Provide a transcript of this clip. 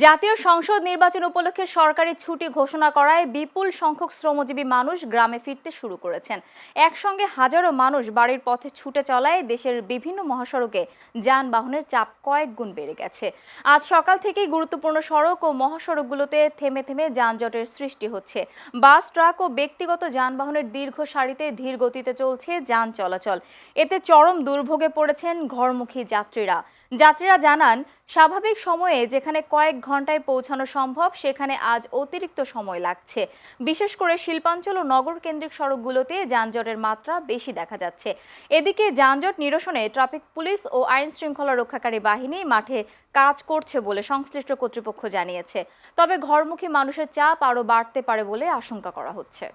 জাতীয় সংসদ নির্বাচন উপলক্ষে সরকারি ছুটি ঘোষণা করায় বিপুল সংখ্যক শ্রমজীবী মানুষ গ্রামে ফিরতে শুরু করেছেন। একসঙ্গে হাজারো মানুষ বাড়ির পথে ছুটে চলায় দেশের বিভিন্ন মহাসড়কে যানবাহনের চাপ কয়েক গুণ বেড়ে গেছে। আজ সকাল থেকেই গুরুত্বপূর্ণ সড়ক ও মহাসড়কগুলোতে থেমে থেমে যানজটের সৃষ্টি হচ্ছে। বাস, ট্রাক ও ব্যক্তিগত যানবাহনের দীর্ঘ সারিতে ধীর গতিতে চলছে যান চলাচল। এতে চরম দুর্ভোগে পড়েছেন ঘরমুখী যাত্রীরা। জানান, স্বাভাবিক সময়ে যেখানে কয়েক ঘন্টায় পৌঁছানো সম্ভব সেখানে আজ অতিরিক্ত সময় লাগছে। বিশেষ করে শিল্পাঞ্চল ও নগর কেন্দ্রিক সড়কগুলোতে যানজটের মাত্রা বেশি দেখা যাচ্ছে। এদিকে যানজট নিরসনে ট্রাফিক পুলিশ ও আইন শৃঙ্খলা রক্ষাকারী বাহিনী মাঠে কাজ করছে বলে সংশ্লিষ্ট কর্তৃপক্ষ জানিয়েছে। তবে ঘরমুখী মানুষের চাপ আরও বাড়তে পারে বলে আশঙ্কা করা হচ্ছে।